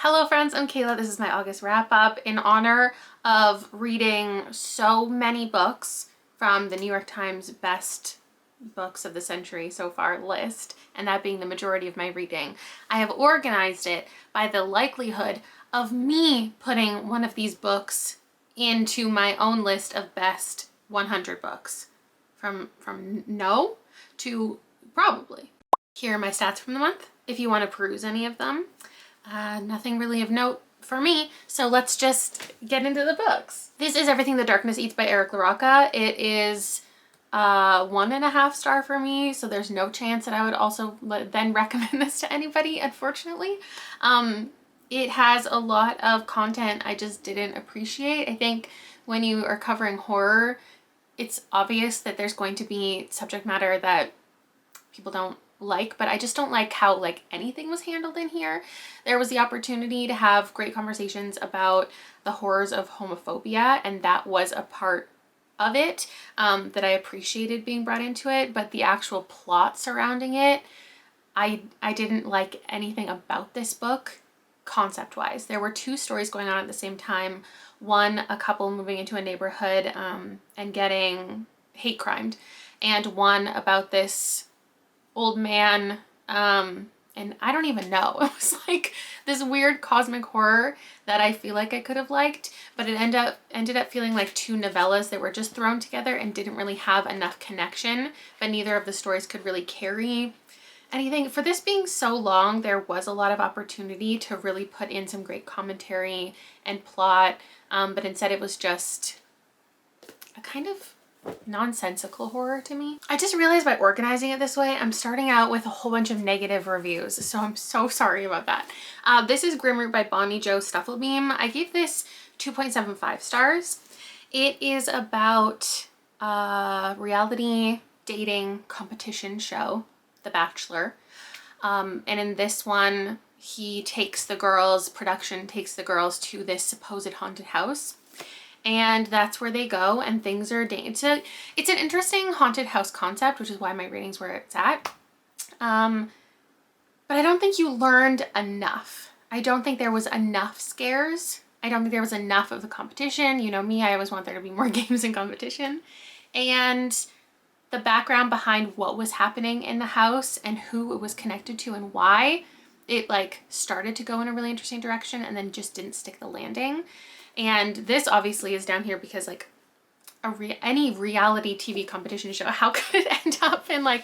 Hello friends, I'm Kayla. This is my August wrap up in honor of reading so many books from the New York Times best books of the century so far list, and that being the majority of my reading. I have organized it by the likelihood of me putting one of these books into my own list of best 100 books. From no to probably. Here are my stats from the month if you want to peruse any of them. Nothing really of note for me, so let's just get into the books. This is Everything the Darkness Eats by Eric LaRocca. It is 1.5 star for me, so there's no chance that I would also then recommend this to anybody, unfortunately. It has a lot of content I just didn't appreciate. I think when you are covering horror, it's obvious that there's going to be subject matter that people don't like, but I just don't like how anything was handled in here. There was the opportunity to have great conversations about the horrors of homophobia, and that was a part of it that I appreciated being brought into it, but the actual plot surrounding it, I didn't like anything about this book concept-wise. There were two stories going on at the same time. One, a couple moving into a neighborhood and getting hate crimed, and one about this old man, and I don't even know. It was like this weird cosmic horror that I feel like I could have liked, but it ended up feeling like two novellas that were just thrown together and didn't really have enough connection, but neither of the stories could really carry anything. For this being so long, there was a lot of opportunity to really put in some great commentary and plot, but instead it was just a kind of nonsensical horror to me. I just realized by organizing it this way, I'm starting out with a whole bunch of negative reviews, so I'm so sorry about that. This is Grimroot by Bonnie Jo Stufflebeam. I gave this 2.75 stars. It is about a reality dating competition show, The Bachelor. And in this one, production takes the girls to this supposed haunted house. And that's where they go, and things are it's an interesting haunted house concept, which is why my rating's where it's at. But I don't think you learned enough. I don't think there was enough scares. I don't think there was enough of the competition. You know me, I always want there to be more games and competition. And the background behind what was happening in the house and who it was connected to and why, it started to go in a really interesting direction and then just didn't stick the landing. And this obviously is down here because any reality TV competition show, how could it end up in a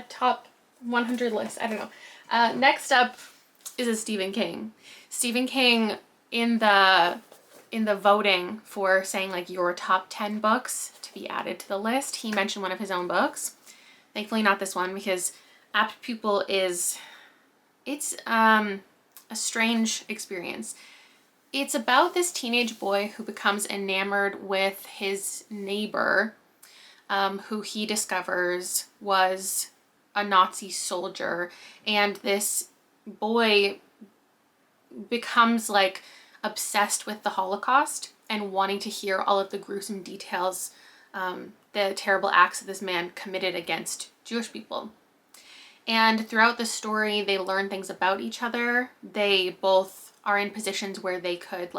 top 100 list? I don't know. Next up is a Stephen King. Stephen King in the voting for saying your top 10 books to be added to the list, he mentioned one of his own books. Thankfully not this one, because Apt Pupil it's a strange experience. It's about this teenage boy who becomes enamored with his neighbor, who he discovers was a Nazi soldier, and this boy becomes obsessed with the Holocaust and wanting to hear all of the gruesome details, the terrible acts that this man committed against Jewish people. And throughout the story, they learn things about each other. They both are in positions where they could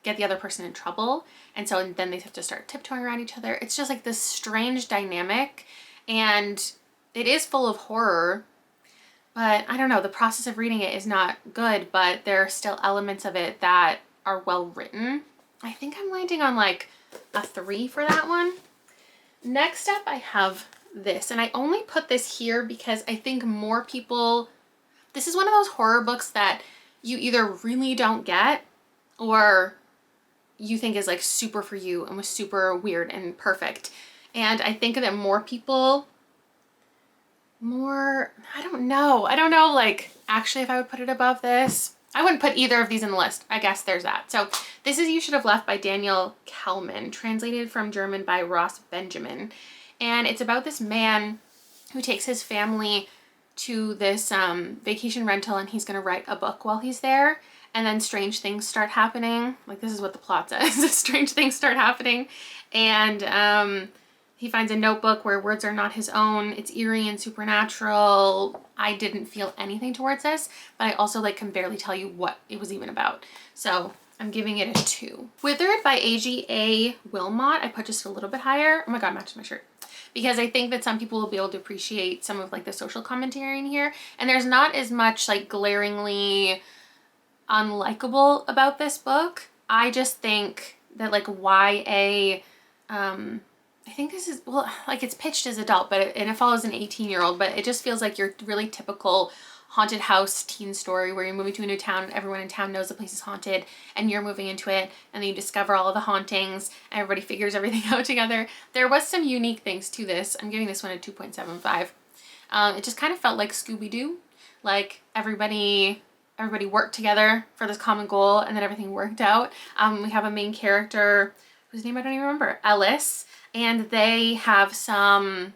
get the other person in trouble, and so then they have to start tiptoeing around each other. It's just this strange dynamic, and it is full of horror, but I don't know, the process of reading it is not good, but there are still elements of it that are well written. I think I'm landing on a 3 for that one. Next up I have this, and I only put this here because I think more people, this is one of those horror books that you either really don't get or you think is super for you and was super weird and perfect. And I think that I don't know, actually if I would put it above this, I wouldn't put either of these in the list. I guess there's that. So this is You Should Have Left by Daniel Kellman, translated from German by Ross Benjamin. And it's about this man who takes his family to this vacation rental, and he's gonna write a book while he's there, and then strange things start happening. This is what the plot says. Strange things start happening, and He finds a notebook where words are not his own. It's eerie and supernatural. I didn't feel anything towards this, but I also like can barely tell you what it was even about. So I'm giving it a 2. Withered by A.G.A. Wilmot, I put just a little bit higher. Oh my God, matches my shirt. Because I think that some people will be able to appreciate some of like the social commentary in here. And there's not as much like glaringly unlikable about this book. I just think that like YA, I think this is, well, like it's pitched as adult, but and it follows an 18-year-old, but it just feels like your really typical haunted house teen story where you're moving to a new town and everyone in town knows the place is haunted and you're moving into it and then you discover all of the hauntings and everybody figures everything out together. There was some unique things to this. I'm giving this one a 2.75. It just kind of felt like Scooby-Doo, like everybody worked together for this common goal and then everything worked out. We have a main character whose name I don't even remember, Ellis, and they have some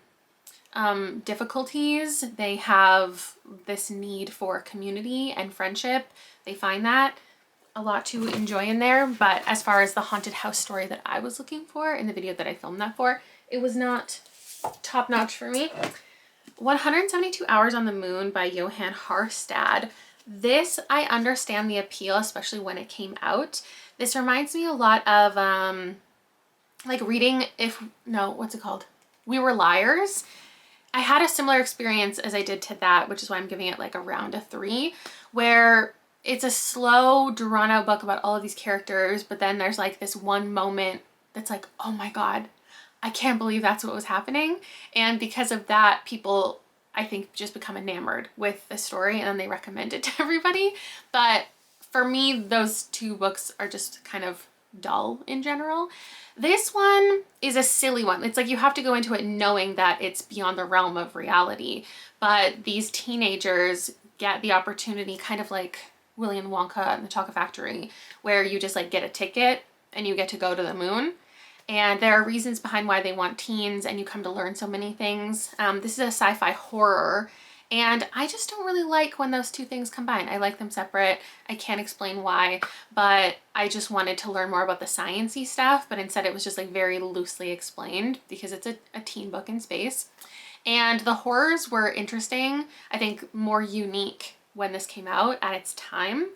difficulties. They have this need for community and friendship. They find that a lot to enjoy in there, but as far as the haunted house story that I was looking for in the video that I filmed that for, it was not top notch for me. 172 Hours on the Moon by Johan Harstad. This, I understand the appeal, especially when it came out. This reminds me a lot of like reading what's it called? We Were Liars. I had a similar experience as I did to that, which is why I'm giving it like around a 3, where it's a slow, drawn out book about all of these characters, but then there's like this one moment that's like, oh my God, I can't believe that's what was happening. And because of that, people, I think, just become enamored with the story and then they recommend it to everybody. But for me, those 2 books are just kind of dull in general. This one is a silly one. It's like you have to go into it knowing that it's beyond the realm of reality, but these teenagers get the opportunity, kind of like Willy and Wonka and the Chocolate Factory, where you just like get a ticket and you get to go to the moon. And there are reasons behind why they want teens and you come to learn so many things. This is a sci-fi horror, and I just don't really like when those 2 things combine. I like them separate. I can't explain why, but I just wanted to learn more about the science-y stuff, but instead it was just like very loosely explained because it's a teen book in space. And the horrors were interesting, I think more unique when this came out at its time.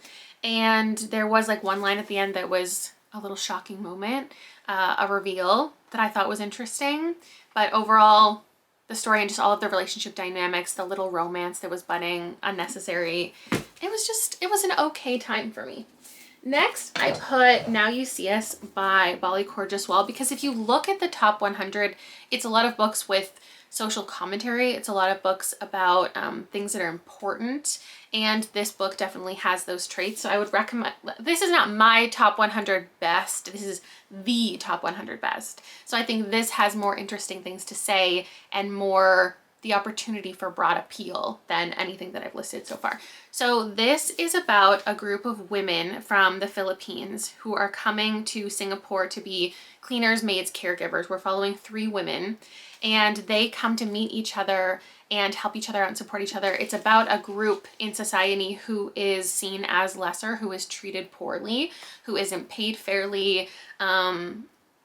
And there was like one line at the end that was a little shocking moment, a reveal that I thought was interesting. But overall, the story and just all of the relationship dynamics, the little romance that was budding, unnecessary. It was an okay time for me. Next, I put Now You See Us by Bolly Corgeswell, because if you look at the top 100, it's a lot of books with social commentary. It's a lot of books about things that are important, and this book definitely has those traits. So I would recommend, this is not my top 100 best, this is the top 100 best. So I think this has more interesting things to say and more the opportunity for broad appeal than anything that I've listed so far. So this is about a group of women from the Philippines who are coming to Singapore to be cleaners, maids, caregivers. We're following 3 women, and they come to meet each other and help each other out and support each other. It's about a group in society who is seen as lesser, who is treated poorly, who isn't paid fairly,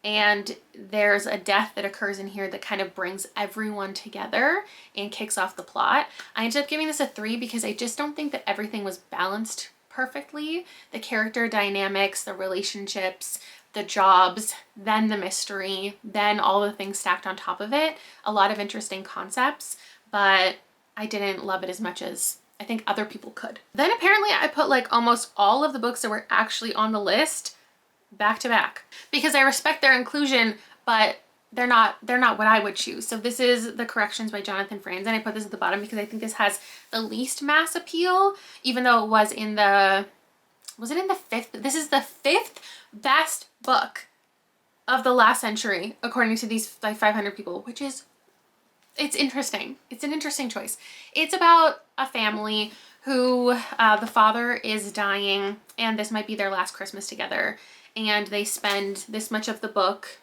and there's a death that occurs in here that kind of brings everyone together and kicks off the plot. I ended up giving this a 3 because I just don't think that everything was balanced perfectly. The character dynamics, the relationships, the jobs, then the mystery, then all the things stacked on top of it. A lot of interesting concepts, but I didn't love it as much as I think other people could. Then apparently I put like almost all of the books that were actually on the list back to back because I respect their inclusion, but they're not what I would choose. So this is The Corrections by Jonathan Franzen, and I put this at the bottom because I think this has the least mass appeal, even though it was in the 5th? This is the 5th best book of the last century, according to these like 500 people, which is, it's interesting. It's an interesting choice. It's about a family who the father is dying, and this might be their last Christmas together. And they spend this much of the book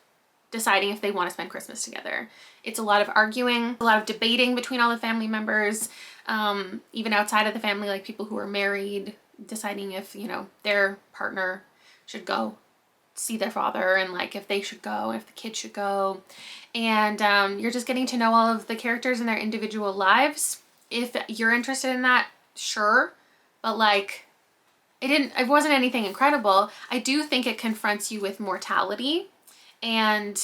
deciding if they want to spend Christmas together. It's a lot of arguing, a lot of debating between all the family members, even outside of the family, like people who are married, deciding if, you know, their partner should go see their father and like if they should go, if the kids should go. And you're just getting to know all of the characters and their individual lives. If you're interested in that, sure. But like, it wasn't anything incredible. I do think it confronts you with mortality, and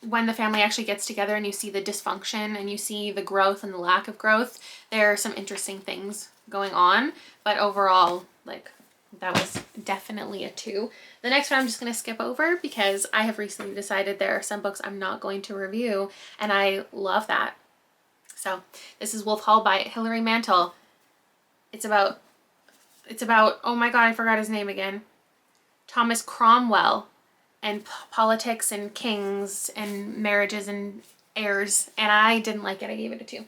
when the family actually gets together and you see the dysfunction and you see the growth and the lack of growth, there are some interesting things going on. But overall, like, that was definitely a 2. The next one I'm just going to skip over because I have recently decided there are some books I'm not going to review, and I love that. So this is Wolf Hall by Hilary Mantel. It's about, oh my god, I forgot his name again. Thomas Cromwell, and politics and kings and marriages and heirs, and I didn't like it. I gave it a 2.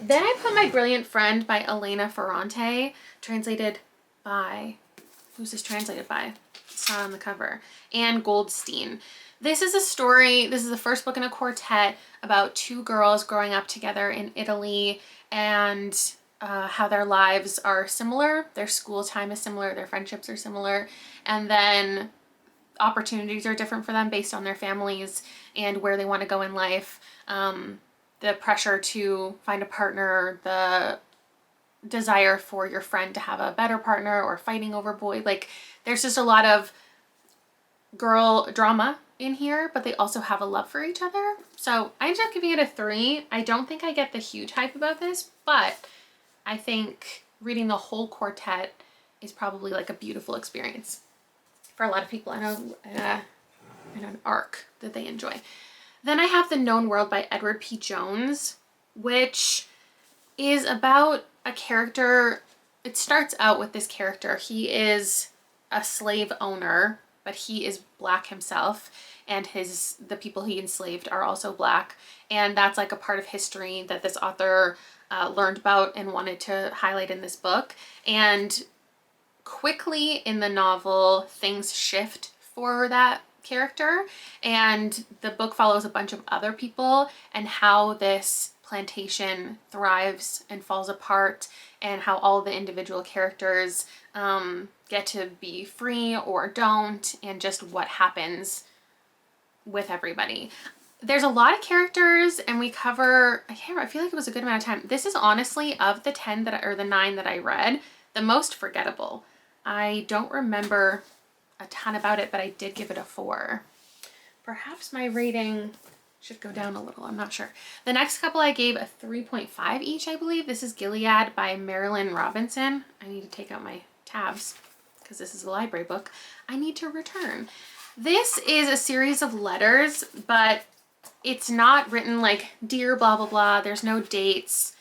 Then I put My Brilliant Friend by Elena Ferrante, translated by, who's this translated by? It's not on the cover. Anne Goldstein. This is a story, this is the first book in a quartet about 2 girls growing up together in Italy, and how their lives are similar, their school time is similar, their friendships are similar, and then opportunities are different for them based on their families and where they want to go in life. The pressure to find a partner, the desire for your friend to have a better partner, or fighting over boy. Like, there's just a lot of girl drama in here, but they also have a love for each other. So I ended up giving it a 3. I don't think I get the huge hype about this, but I think reading the whole quartet is probably like a beautiful experience for a lot of people, and an arc that they enjoy. Then I have The Known World by Edward P. Jones, which is about a character. It starts out with this character. He is a slave owner, but he is Black himself, and the people he enslaved are also Black, and that's like a part of history that this author learned about and wanted to highlight in this book. And quickly in the novel, things shift for that character, and the book follows a bunch of other people and how this plantation thrives and falls apart, and how all the individual characters get to be free or don't, and just what happens with everybody. There's a lot of characters, and we cover, I feel like it was a good amount of time. This is honestly, of the 10 or the 9 that I read, the most forgettable. I don't remember a ton about it, but I did give it a 4. Perhaps my rating should go down a little, I'm not sure. The next couple I gave a 3.5 each, I believe. This is Gilead by Marilyn Robinson. I need to take out my tabs because this is a library book I need to return. This is a series of letters, but it's not written like dear blah blah blah. There's no dates,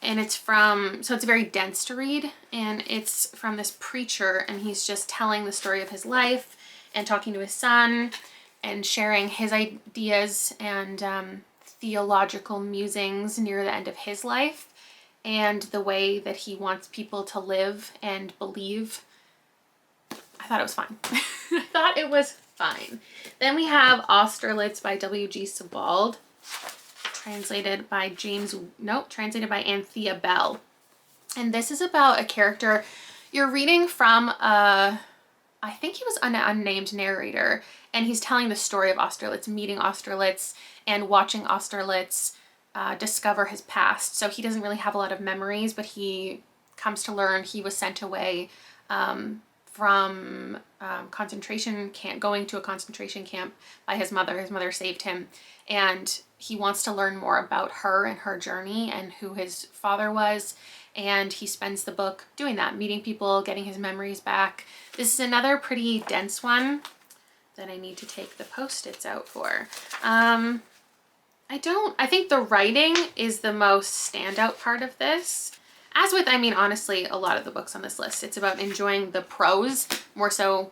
and it's a very dense to read, and it's from this preacher, and he's just telling the story of his life and talking to his son and sharing his ideas and theological musings near the end of his life, and the way that he wants people to live and believe. I thought it was fine. I thought it was fine. Then we have Austerlitz by W.G. Sebald, translated by Anthea Bell. And this is about a character you're reading from I think he was an unnamed narrator, and he's telling the story of Austerlitz, meeting Austerlitz and watching Austerlitz discover his past. So he doesn't really have a lot of memories, but he comes to learn he was sent away from concentration camp, going to a concentration camp by his mother. His mother saved him, and he wants to learn more about her and her journey and who his father was. And he spends the book doing that, meeting people, getting his memories back. This is another pretty dense one that I need to take the Post-its out for. I think the writing is the most standout part of this. As with, honestly, a lot of the books on this list, it's about enjoying the prose more so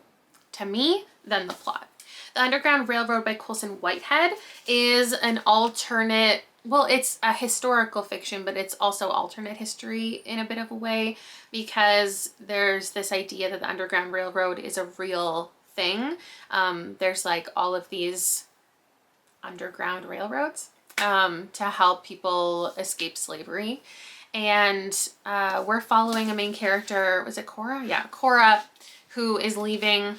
to me than the plot. The Underground Railroad by Colson Whitehead is an alternate, well, it's a historical fiction, but it's also alternate history in a bit of a way, because there's this idea that the Underground Railroad is a real thing. There's like all of these underground railroads to help people escape slavery. And we're following a main character, was it Cora? Yeah, Cora, who is leaving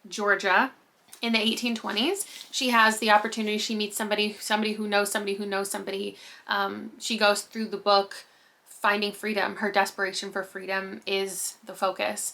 Georgia in the 1820s. She has the opportunity, she meets somebody who knows somebody who knows somebody. She goes through the book finding freedom. Her desperation for freedom is the focus.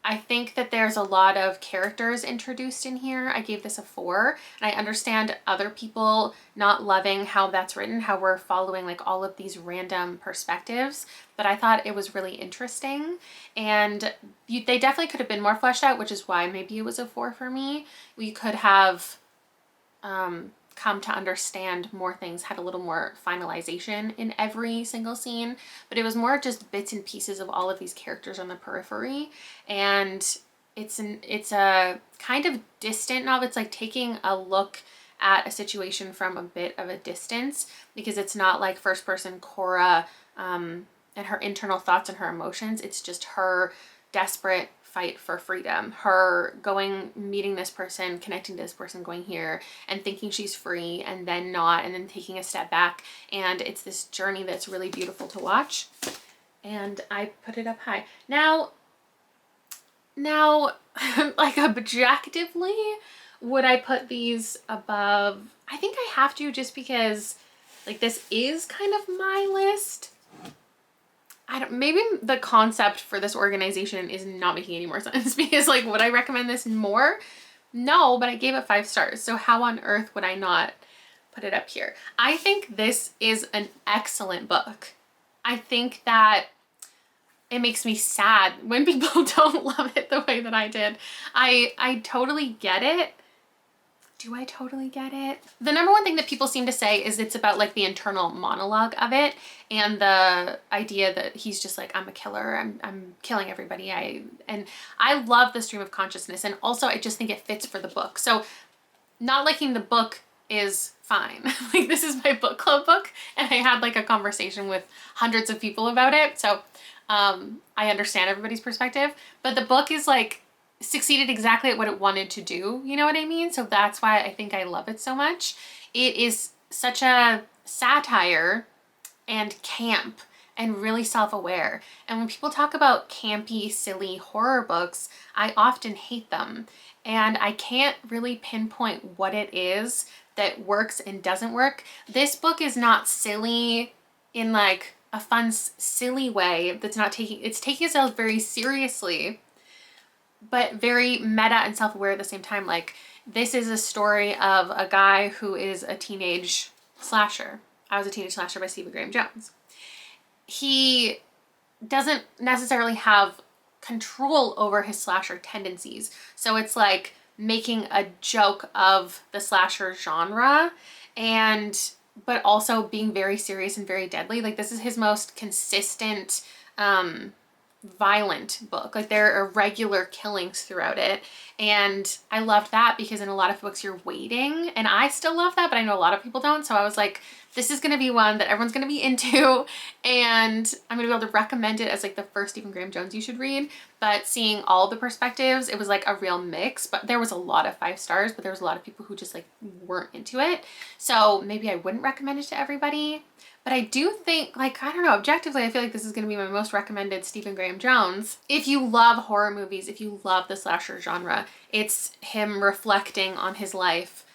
I think that there's a lot of characters introduced in here. I gave this a 4, and I understand other people not loving how that's written, how we're following like all of these random perspectives, but I thought it was really interesting, and they definitely could have been more fleshed out, which is why maybe it was a 4 for me. We could have come to understand more things, had a little more finalization in every single scene, but it was more just bits and pieces of all of these characters on the periphery. And it's a kind of distant novel. It's like taking a look at a situation from a bit of a distance, because it's not like first person Cora and her internal thoughts and her emotions. It's just her desperate fight for freedom, her going, meeting this person, connecting to this person, going here and thinking she's free and then not, and then taking a step back. And it's this journey that's really beautiful to watch. And I put it up high. Now like objectively, would I put these above? I think I have to, just because like this is kind of my list. Maybe the concept for this organization is not making any more sense, because like, would I recommend this more? No, but I gave it 5 stars. So how on earth would I not put it up here? I think this is an excellent book. I think that it makes me sad when people don't love it the way that I did. I totally get it. Do I totally get it? The number one thing that people seem to say is it's about like the internal monologue of it, and the idea that he's just like, I'm a killer, I'm killing everybody. And I love the stream of consciousness, and also I just think it fits for the book. So not liking the book is fine. Like, this is my book club book, and I had like a conversation with hundreds of people about it. So I understand everybody's perspective, but the book is like succeeded exactly at what it wanted to do. You know what I mean? So that's why I think I love it so much. It is such a satire and camp and really self-aware. And when people talk about campy, silly horror books, I often hate them. And I can't really pinpoint what it is that works and doesn't work. This book is not silly in like a fun, silly way that's not it's taking itself very seriously, but very meta and self-aware at the same time. Like, this is a story of a guy who is a teenage slasher. I Was a Teenage Slasher by Stephen Graham Jones. He doesn't necessarily have control over his slasher tendencies. So it's like making a joke of the slasher genre, but also being very serious and very deadly. Like, this is his most consistent, violent book. Like, there are irregular killings throughout it, and I loved that, because in a lot of books you're waiting, and I still love that, but I know a lot of people don't. So I was like, this is going to be one that everyone's going to be into, and I'm going to be able to recommend it as like the first Stephen Graham Jones you should read. But seeing all the perspectives, it was like a real mix. But there was a lot of 5 stars, but there was a lot of people who just like weren't into it. So maybe I wouldn't recommend it to everybody. But I do think, like, I don't know, objectively, I feel like this is going to be my most recommended Stephen Graham Jones. If you love horror movies, if you love the slasher genre, it's him reflecting on his life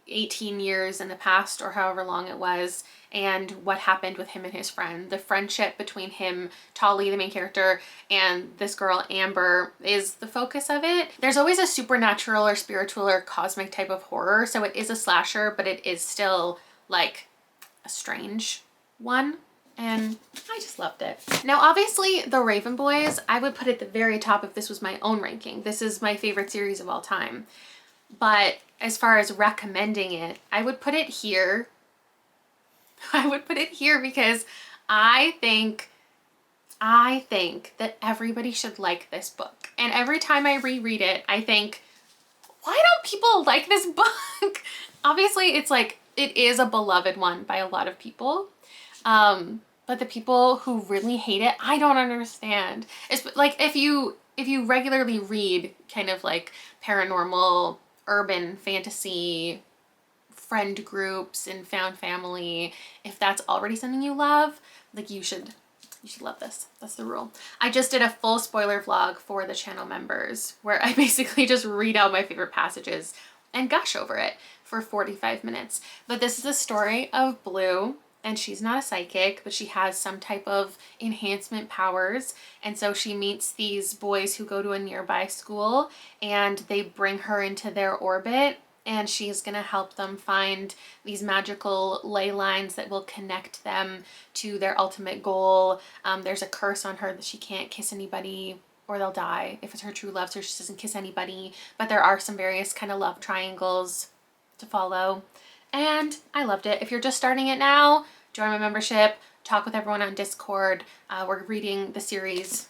18 years in the past, or however long it was, and what happened with him and his friend. The friendship between him, Tolly, the main character, and this girl, Amber, is the focus of it. There's always a supernatural or spiritual or cosmic type of horror, so it is a slasher, but it is still like a strange one, and I just loved it. Now, obviously, The Raven Boys, I would put at the very top if this was my own ranking. This is my favorite series of all time. But as far as recommending it, I would put it here. I would put it here because I think that everybody should like this book. And every time I reread it, I think, why don't people like this book? Obviously, it's like, it is a beloved one by a lot of people. But the people who really hate it, I don't understand. It's like, if you regularly read kind of like paranormal, urban fantasy, friend groups and found family, if that's already something you love, like, you should love this. That's the rule. I just did a full spoiler vlog for the channel members where I basically just read out my favorite passages and gush over it for 45 minutes. But this is a story of Blue, and she's not a psychic, but she has some type of enhancement powers. And so she meets these boys who go to a nearby school, and they bring her into their orbit, and she's gonna help them find these magical ley lines that will connect them to their ultimate goal. There's a curse on her that she can't kiss anybody or they'll die if it's her true love, so she doesn't kiss anybody. But there are some various kind of love triangles to follow, and I loved it. If you're just starting it now, join my membership, talk with everyone on Discord. We're reading the series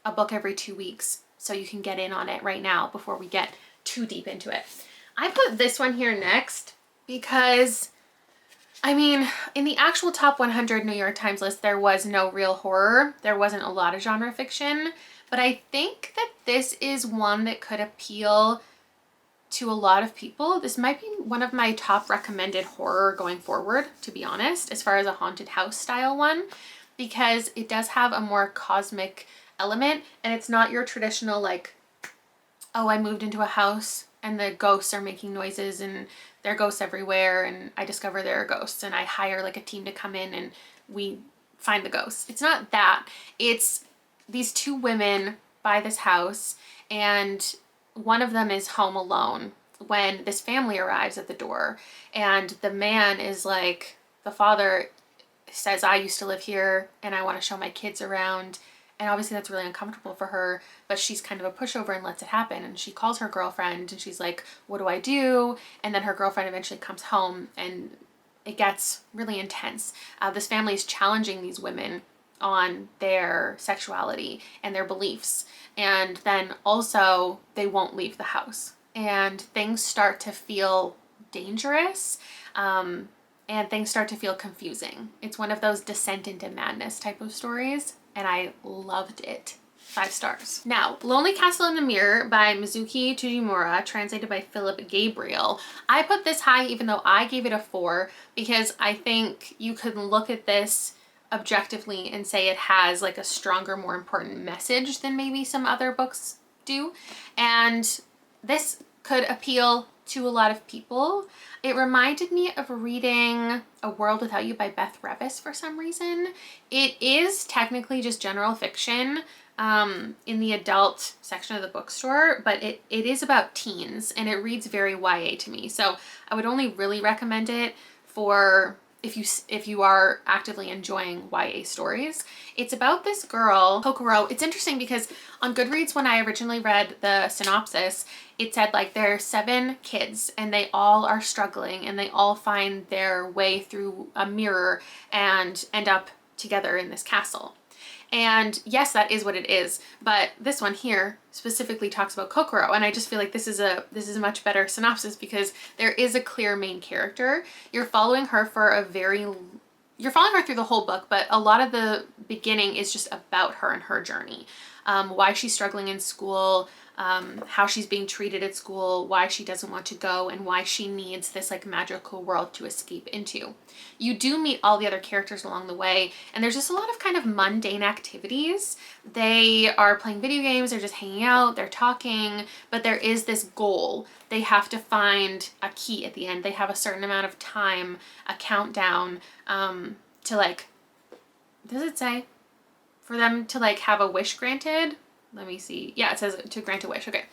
a book every 2 weeks, so you can get in on it right now before we get too deep into it. I put this one here next because, I mean, in the actual top 100 New York Times list, there was no real horror. There wasn't a lot of genre fiction, but I think that this is one that could appeal to a lot of people. This might be one of my top recommended horror going forward, to be honest, as far as a haunted house style one, because it does have a more cosmic element, and it's not your traditional like, oh, I moved into a house and the ghosts are making noises and there are ghosts everywhere and I discover there are ghosts and I hire like a team to come in and we find the ghosts. It's not that. It's these two women buy this house, and one of them is home alone when this family arrives at the door, and the man is like, the father says, I used to live here and I want to show my kids around. And obviously that's really uncomfortable for her, but she's kind of a pushover and lets it happen. And she calls her girlfriend and she's like, what do I do? And then her girlfriend eventually comes home and it gets really intense. This family is challenging these women on their sexuality and their beliefs. And then also they won't leave the house, and things start to feel dangerous. And things start to feel confusing. It's one of those descent into madness type of stories, and I loved it. 5 stars. Now, Lonely Castle in the Mirror by Mizuki Tsujimura, translated by Philip Gabriel. I put this high even though I gave it a 4, because I think you could look at this objectively and say it has like a stronger, more important message than maybe some other books do. And this could appeal to a lot of people. It reminded me of reading A World Without You by Beth Revis for some reason. It is technically just general fiction in the adult section of the bookstore, but it is about teens and it reads very YA to me. So I would only really recommend it for if you are actively enjoying YA stories. It's about this girl, Kokoro. It's interesting because on Goodreads, when I originally read the synopsis, it said like there are 7 kids and they all are struggling and they all find their way through a mirror and end up together in this castle. And yes, that is what it is, but this one here specifically talks about Kokoro, and I just feel like this is a much better synopsis because there is a clear main character. You're following her you're following her through the whole book, but a lot of the beginning is just about her and her journey. Why she's struggling in school, how she's being treated at school, why she doesn't want to go, and why she needs this like magical world to escape into. You do meet all the other characters along the way, and there's just a lot of kind of mundane activities. They are playing video games, they're just hanging out, they're talking, but there is this goal. They have to find a key at the end. They have a certain amount of time, a countdown, to like, does it say? For them to like have a wish granted. Let me see. Yeah, it says to grant a wish. Okay.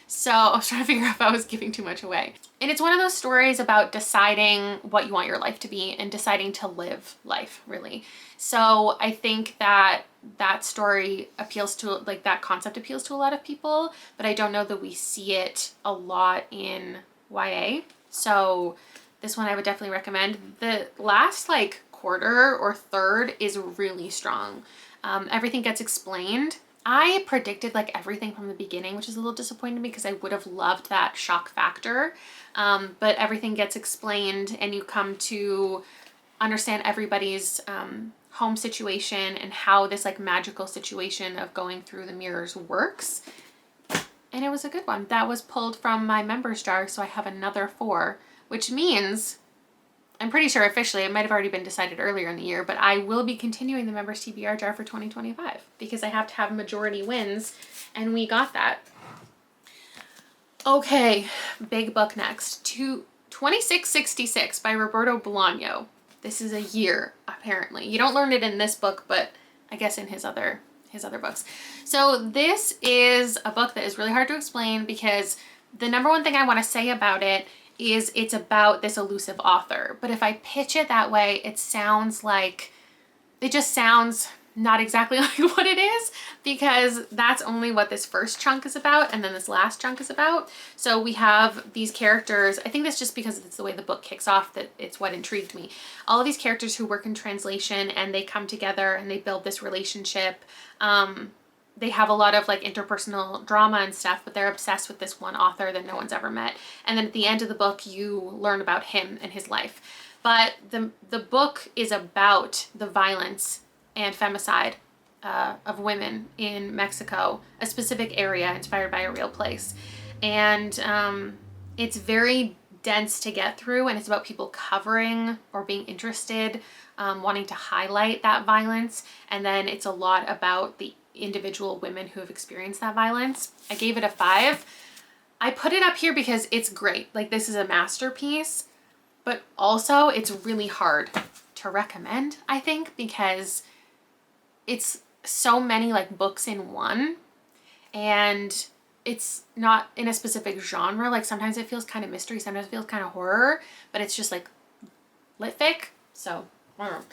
So I was trying to figure out if I was giving too much away. And it's one of those stories about deciding what you want your life to be and deciding to live life, really. So I think that that story appeals to, like, that concept appeals to a lot of people, but I don't know that we see it a lot in YA. So this one I would definitely recommend. The last like quarter or third is really strong. Everything gets explained. I predicted like everything from the beginning, which is a little disappointing because I would have loved that shock factor. But everything gets explained and you come to understand everybody's home situation and how this like magical situation of going through the mirrors works. And it was a good one. That was pulled from my members jar, so I have another 4, which means I'm pretty sure officially, it might have already been decided earlier in the year, but I will be continuing the members TBR jar for 2025 because I have to have majority wins, and we got that. Okay, big book next. 2666 by Roberto Bolaño. This is a year, apparently. You don't learn it in this book, but I guess in his other books. So this is a book that is really hard to explain because the number one thing I want to say about it is it's about this elusive author. But if I pitch it that way, it just sounds not exactly like what it is, because that's only what this first chunk is about, and then this last chunk is about. So we have these characters. I think that's just because it's the way the book kicks off that it's what intrigued me. All of these characters who work in translation, and they come together and they build this relationship. They have a lot of like interpersonal drama and stuff, but they're obsessed with this one author that no one's ever met. And then at the end of the book, you learn about him and his life. But the book is about the violence and femicide of women in Mexico, a specific area inspired by a real place. And it's very dense to get through, and it's about people covering or being interested, wanting to highlight that violence. And then it's a lot about the individual women who have experienced that violence. I gave it a 5. I put it up here because it's great. Like, this is a masterpiece, but also it's really hard to recommend, I think, because it's so many like books in one, and it's not in a specific genre. Like, sometimes it feels kind of mystery, sometimes it feels kind of horror, but it's just like lit fic. So I don't know.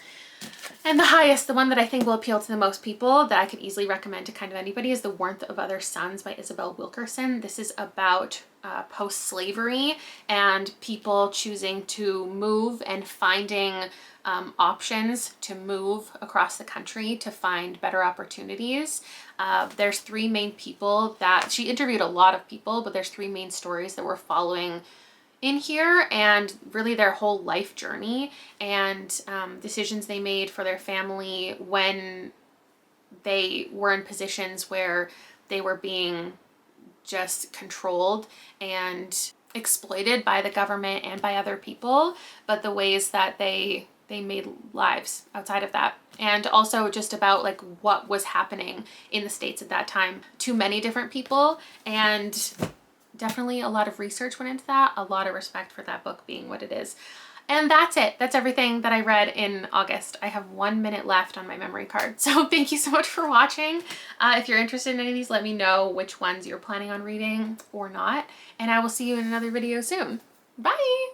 And the one that I think will appeal to the most people, that I could easily recommend to kind of anybody, is The Warmth of Other Suns by Isabel Wilkerson. This is about post-slavery and people choosing to move and finding options to move across the country to find better opportunities. There's 3 main people that she interviewed, a lot of people, but there's 3 main stories that we're following in here, and really their whole life journey and decisions they made for their family when they were in positions where they were being just controlled and exploited by the government and by other people, but the ways that they made lives outside of that. And also just about like what was happening in the States at that time to many different people, and definitely a lot of research went into that. A lot of respect for that book being what it is. And that's it. That's everything that I read in August. I have 1 minute left on my memory card. So thank you so much for watching. If you're interested in any of these, let me know which ones you're planning on reading or not. And I will see you in another video soon. Bye!